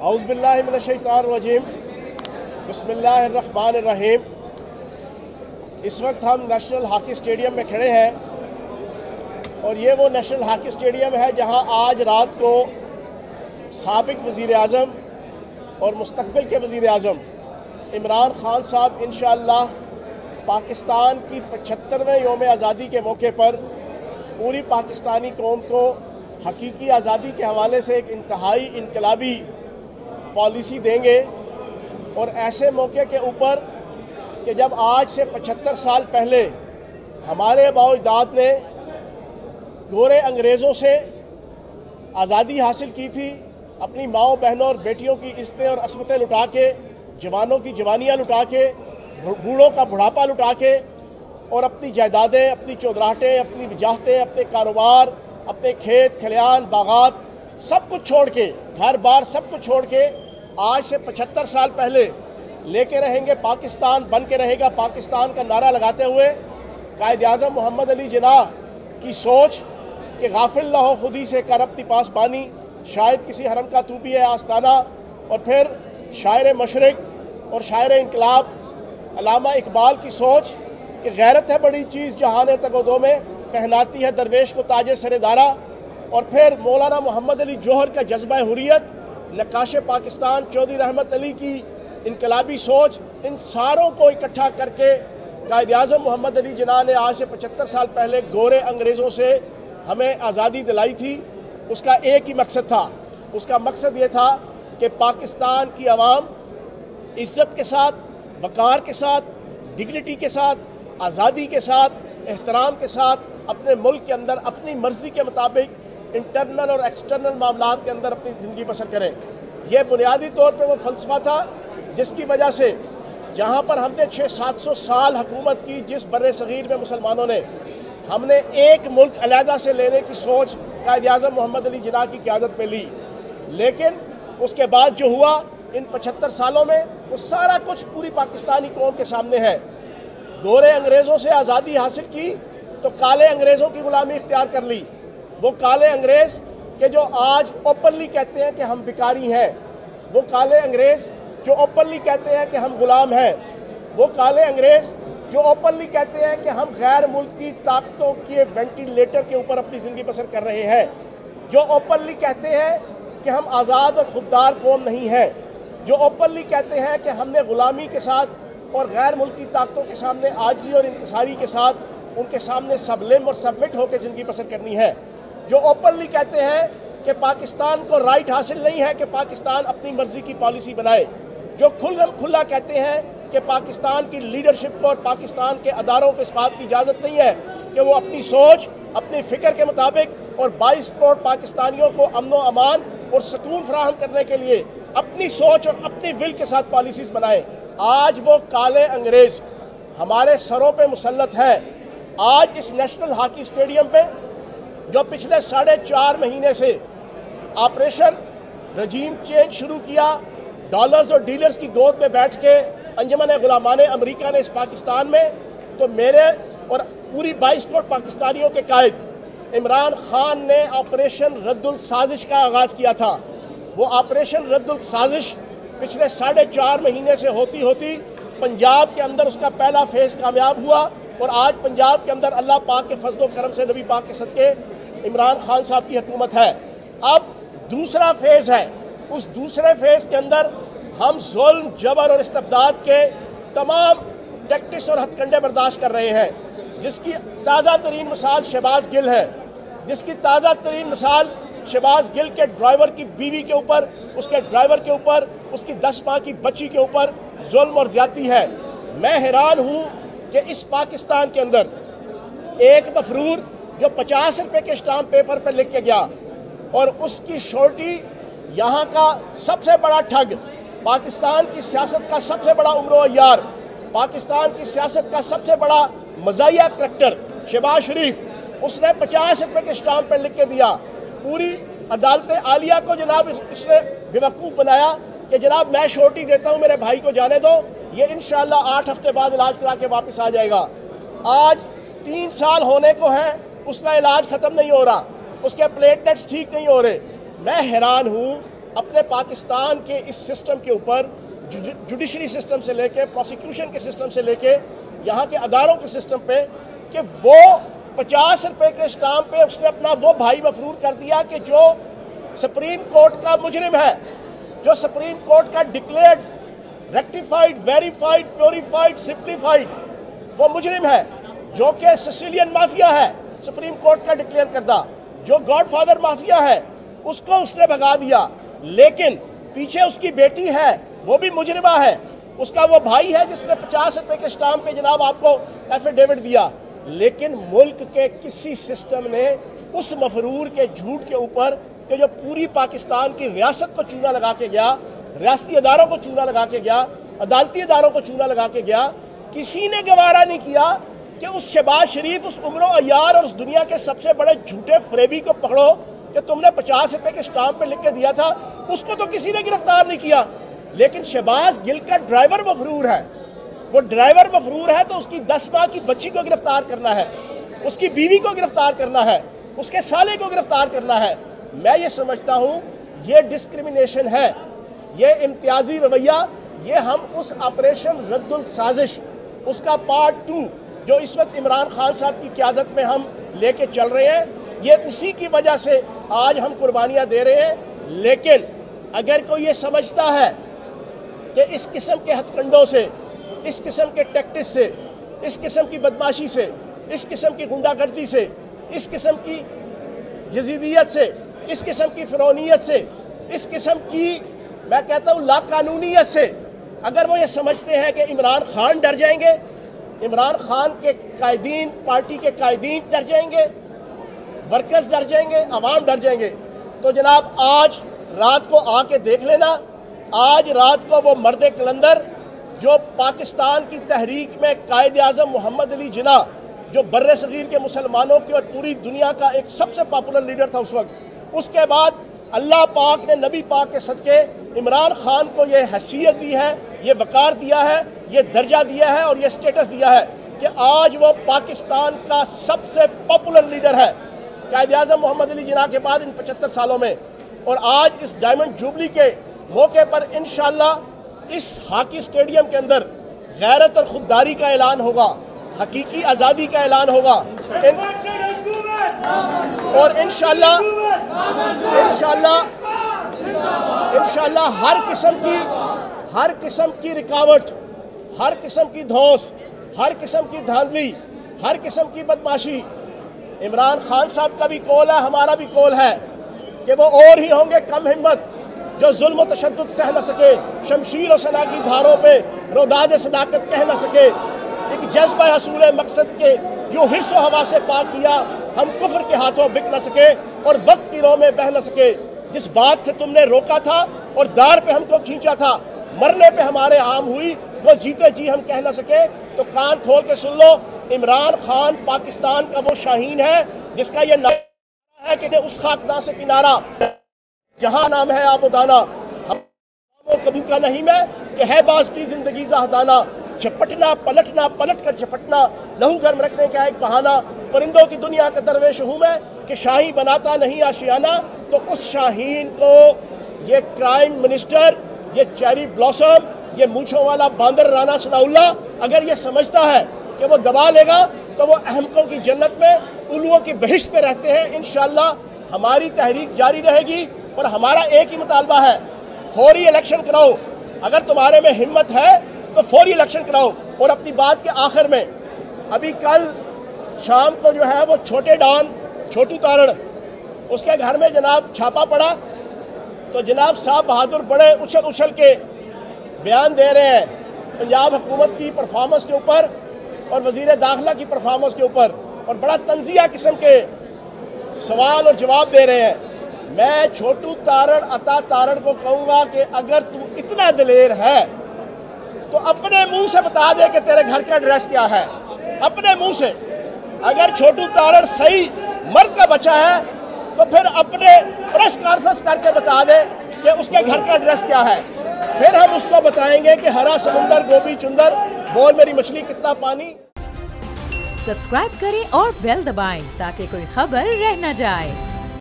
औज़ुबिल्लाहि मिनश्शैतानिर्रजीम बिस्मिल्लाहिर्रहमानिर्रहीम। इस वक्त हम नेशनल हॉकी स्टेडियम में खड़े हैं और ये वो नेशनल हॉकी स्टेडियम है जहां आज रात को साबिक वज़ीर आज़म और मुस्तक़बिल के वज़ीर आज़म इमरान ख़ान साहब इंशाअल्लाह पाकिस्तान की 75वें योम आज़ादी के मौके पर पूरी पाकिस्तानी कौम को हकीकी आज़ादी के हवाले से एक इंतहाई इनकलाबी पॉलिसी देंगे। और ऐसे मौके के ऊपर कि जब आज से 75 साल पहले हमारे आबा-ओ-अजदाद ने गोरे अंग्रेज़ों से आज़ादी हासिल की थी, अपनी माओ बहनों और बेटियों की इज़्ज़तें और असमतें लुटा के, जवानों की जवानियाँ लुटा के, बूढ़ों का बुढ़ापा लुटा के और अपनी जायदादें, अपनी चौधराहटें, अपनी वजाहतें, अपने कारोबार, अपने खेत खलियान बागात सब कुछ छोड़ के, घर बार सब कुछ छोड़ के आज से 75 साल पहले लेके रहेंगे पाकिस्तान, बन के रहेगा पाकिस्तान का नारा लगाते हुए कायद आज़म मोहम्मद अली जिन्नाह की सोच कि गाफिल न हो खुदी से कर अपनी पासबानी, शायद किसी हरम का तू भी है आस्ताना। और फिर शायर मशरिक और शायर इनकलाब अल्लामा इकबाल की सोच कि गैरत है बड़ी चीज़ जहान तगोदों में, पहनाती है दरवेश को ताजे सरेदारा। और फिर मौलाना मोहम्मद अली जौहर का जज्बा हुर्रियत, नक्काश पाकिस्तान चौधरी रहमत अली की इनकलाबी सोच, इन सारों को इकट्ठा करके कायद आज़म मोहम्मद अली जिन्नाह ने आज से 75 साल पहले गोरे अंग्रेज़ों से हमें आज़ादी दिलाई थी। उसका एक ही मकसद था, उसका मकसद ये था कि पाकिस्तान की आवाम इज़्ज़त के साथ, वक़ार के साथ, डिग्निटी के साथ, आज़ादी के साथ, एहतराम के साथ अपने मुल्क के अंदर अपनी मर्ज़ी के मुताबिक इंटरनल और एक्सटर्नल मामलात के अंदर अपनी ज़िंदगी बसर करें। यह बुनियादी तौर पर वो फ़लसफ़ा था जिसकी वजह से जहाँ पर हमने 600-700 साल हुकूमत की, जिस बर्रे सग़ीर में मुसलमानों ने हमने एक मुल्क अलहदा से लेने की सोच कायद आज़म मोहम्मद अली जिन्नाह की क़यादत में ली, लेकिन उसके बाद जो हुआ इन 75 सालों में वो सारा कुछ पूरी पाकिस्तानी कौम के सामने है। गोरे अंग्रेज़ों से आज़ादी हासिल की तो काले अंग्रेज़ों की ग़ुलामी इख्तियार कर ली। वो काले अंग्रेज़ के जो आज ओपनली कहते हैं कि हम भिखारी हैं, वो काले अंग्रेज़ जो ओपनली कहते हैं कि हम ग़ुलाम हैं, वो काले अंग्रेज़ जो ओपनली कहते हैं कि हम गैर मुल्की ताकतों के वेंटिलेटर के ऊपर अपनी ज़िंदगी बसर कर रहे हैं, जो ओपनली कहते हैं कि हम आज़ाद और खुददार कौम नहीं हैं, जो ओपनली कहते हैं कि हमने ग़ुलामी के साथ और गैर मुल्की ताकतों के सामने आजिज़ी और इंकिसारी के साथ उनके सामने सबलिम और सबमिट होकर ज़िंदगी बसर करनी है, जो ओपनली कहते हैं कि पाकिस्तान को राइट हासिल नहीं है कि पाकिस्तान अपनी मर्ज़ी की पॉलिसी बनाए, जो खुला कहते हैं कि पाकिस्तान की लीडरशिप को और पाकिस्तान के अदारों को इस बात की इजाज़त नहीं है कि वो अपनी सोच, अपनी फ़िक्र के मुताबिक और 22 करोड़ पाकिस्तानियों को अमन व अमान और सुकून फराहम करने के लिए अपनी सोच और अपनी विल के साथ पॉलिसीज़ बनाएं। आज वो काले अंग्रेज़ हमारे सरों पे मुसल्लत है। आज इस नेशनल हॉकी स्टेडियम पे जो पिछले 4.5 महीने से ऑपरेशन रजीम चेंज शुरू किया, डॉलर्स और डीलर्स की गोद में बैठ के अंजुमन गुलामाने अमेरिका ने इस पाकिस्तान में, तो मेरे और पूरी 22 करोड़ पाकिस्तानियों के कायद इमरान ख़ान ने ऑपरेशन रद्दुल साजिश का आगाज़ किया था। वो ऑपरेशन रद्दुल साजिश पिछले 4.5 महीने से होती होती पंजाब के अंदर उसका पहला फेज़ कामयाब हुआ और आज पंजाब के अंदर अल्लाह पाक के फजल करम से, नबी पाक के सदके इमरान ख़ान साहब की हुकूमत है। अब दूसरा फेज़ है, उस दूसरे फेज़ के अंदर हम जुल्म, जबर और इस्तबदाद के तमाम टैक्टिक्स और हथकंडे बर्दाश्त कर रहे हैं, जिसकी ताज़ा तरीन मिसाल शहबाज गिल है, जिसकी ताज़ा तरीन मिसाल शहबाज गिल के ड्राइवर की बीवी के ऊपर, उसके ड्राइवर के ऊपर, उसकी 10 माह की बच्ची के ऊपर जुल्म और ज़्यादती है। मैं हैरान हूँ कि इस पाकिस्तान के अंदर एक मफरूर जो 50 रुपये के स्टाम्प पेपर पर लिख के गया और उसकी शोरटी यहाँ का सबसे बड़ा ठग, पाकिस्तान की सियासत का सबसे बड़ा उम्र यार, पाकिस्तान की सियासत का सबसे बड़ा मज़ाहिया करैक्टर शहबाज शरीफ, उसने 50 रुपये के स्टाम्प पर लिख के दिया। पूरी अदालत आलिया को जनाब इसने बेवकूफ़ बनाया कि जनाब मैं शोरटी देता हूँ, मेरे भाई को जाने दो, ये इंशाअल्लाह 8 हफ्ते बाद इलाज करा के वापस आ जाएगा। आज 3 साल होने को है, उसका इलाज ख़त्म नहीं हो रहा, उसके प्लेटलेट्स ठीक नहीं हो रहे। मैं हैरान हूँ अपने पाकिस्तान के इस सिस्टम के ऊपर, जुडिशरी सिस्टम से लेके, प्रोसिक्यूशन के सिस्टम से लेके, यहाँ के अदारों के सिस्टम पे, कि वो 50 रुपए के स्टाम्प पे उसने अपना वो भाई मफरूर कर दिया कि जो सुप्रीम कोर्ट का मुजरिम है, जो सुप्रीम कोर्ट का declared, rectified, verified, purified, simplified वो मुजरिम है, जो कि सिसिलियन माफिया है, सुप्रीम कोर्ट का डिक्लेयर करदा, जो गॉडफादर माफिया है, उसको उसने भगा दिया। लेकिन पीछे उसकी बेटी है, वो भी मुजरिमा है, उसका वो भाई है जिसने 50 रुपए के स्टाम्प पे जनाब आपको एफिडेविट दिया। लेकिन मुल्क के किसी सिस्टम ने उस मफरूर के झूठ के ऊपर कि जो पूरी पाकिस्तान की रियासत को चूना लगा के गया, रियासती अदारों को चूना लगा के गया, अदालती अदारों को चूना लगा के गया, किसी ने गवारा नहीं किया कि उस शहबाज शरीफ, उस उमर अय्यार और उस दुनिया के सबसे बड़े झूठे फरेबी को पकड़ो कि तुमने 50 रुपए के स्टाम्प पे लिख के दिया था। उसको तो किसी ने गिरफ्तार नहीं किया। लेकिन शहबाज गिल का ड्राइवर मफरूर है, वो ड्राइवर मफरूर है तो उसकी 10 माह की बच्ची को गिरफ्तार करना है, उसकी बीवी को गिरफ्तार करना है, उसके साले को गिरफ्तार करना है। मैं ये समझता हूँ ये डिस्क्रिमिनेशन है, ये इम्तियाजी रवैया, ये हम उस ऑपरेशन रद्दुल साजिश उसका पार्ट 2 जो इस वक्त इमरान खान साहब की क़यादत में हम लेके चल रहे हैं, ये उसी की वजह से आज हम कुर्बानियाँ दे रहे हैं। लेकिन अगर कोई ये समझता है कि इस किस्म के हथकंडों से, इस किस्म के टैक्टिस से, इस किस्म की बदमाशी से, इस किस्म की गुंडागर्दी से, इस किस्म की यजीदियत से, इस किस्म की फिरौनियत से, इस किस्म की मैं कहता हूँ लाकानूनियत से अगर वो ये समझते हैं कि इमरान खान डर जाएंगे, इमरान खान के कायदीन, पार्टी के कायदीन डर जाएंगे, वर्कर्स डर जाएंगे, अवाम डर जाएंगे, तो जनाब आज रात को आके देख लेना। आज रात को वो मर्द कलंदर जो पाकिस्तान की तहरीक में कायद आज़म मोहम्मद अली जिन्ना, जो बर्रे सगीर के मुसलमानों की और पूरी दुनिया का एक सबसे पॉपुलर लीडर था उस वक्त, उसके बाद अल्लाह पाक ने नबी पाक के सदके इमरान खान को ये हैसियत दी है, ये वकार दिया है, ये दर्जा दिया है और ये स्टेटस दिया है कि आज वो पाकिस्तान का सबसे पॉपुलर लीडर है कायद आज़म मोहम्मद अली जिन्ना के बाद इन 75 सालों में। और आज इस डायमंड जुबली के मौके पर इंशाअल्लाह इस हॉकी स्टेडियम के अंदर गैरत और खुददारी का ऐलान होगा, हकीकी आज़ादी का ऐलान होगा और इंशाअल्लाह हर किस्म की रुकावट, हर किस्म की धौंस, हर किस्म की धांधली, हर किस्म की बदमाशी, इमरान खान साहब का भी कौल है, हमारा भी कौल है कि वो और ही होंगे कम हिम्मत जो जुल्म व तशद्दुद सह न सके, शमशीर और सना की धारों पे रोदाद सदाकत कह न सके, एक जज्बा हसूल मकसद के यूँ हिर्स व हवा से पाक किया, हम कुफ्र के हाथों बिक न सके और वक्त की रो में बह न सके। जिस बात से तुमने रोका था और दार पे हमको खींचा था, मरने पे हमारे आम हुई, वो जीते जी हम कह न सके। तो कान खोल के सुन लो, इमरान खान पाकिस्तान का वो शाहीन है जिसका ये नारा है कि उस खाकदा से किनारा जहाँ नाम है आबोदाना, हम कबू का नहीं मैं कि है बाज की जिंदगी जहदाना, झपटना पलटना पलट कर झपटना, लहू गर्म रखने का एक बहाना, परिंदों की दुनिया का दरवेश हूँ मैं कि शाही बनाता नहीं आशियाना। तो उस शाहीन को ये क्राइम मिनिस्टर, ये चेरी ब्लॉसम, ये मूछों वाला बांदर राना सनाउल्ला अगर ये समझता है कि वो दबा लेगा तो वो अहमकों की जन्नत में, उल्लुओं की बहिश्त में रहते हैं। इंशाअल्लाह हमारी तहरीक जारी रहेगी और हमारा एक ही मुतालबा है, फौरी इलेक्शन कराओ। अगर तुम्हारे में हिम्मत है तो फौरी इलेक्शन कराओ। और अपनी बात के आखिर में, अभी कल शाम को जो है वो छोटे डॉन छोटू तारण, उसके घर में जनाब छापा पड़ा, तो जनाब साहब बहादुर बड़े उछल उछल के बयान दे रहे हैं पंजाब हुकूमत की परफॉर्मेंस के ऊपर और वज़ीर दाखिला की परफॉर्मेंस के ऊपर, और बड़ा तंजिया किस्म के सवाल और जवाब दे रहे हैं। मैं छोटू तारण अता तारण को कहूँगा कि अगर तू इतना दिलेर है तो अपने मुंह से बता दे कि तेरे घर का एड्रेस क्या है, अपने मुंह से। अगर छोटू तारण सही मर्द का बच्चा है तो फिर अपने प्रेस कॉन्फ्रेंस करके बता दे कि उसके घर का एड्रेस क्या है, फिर हम उसको बताएंगे कि हरा समुंदर गोभी चुंदर, बोल मेरी मछली कितना पानी। सब्सक्राइब करें और बेल दबाएं ताकि कोई खबर रह न जाए।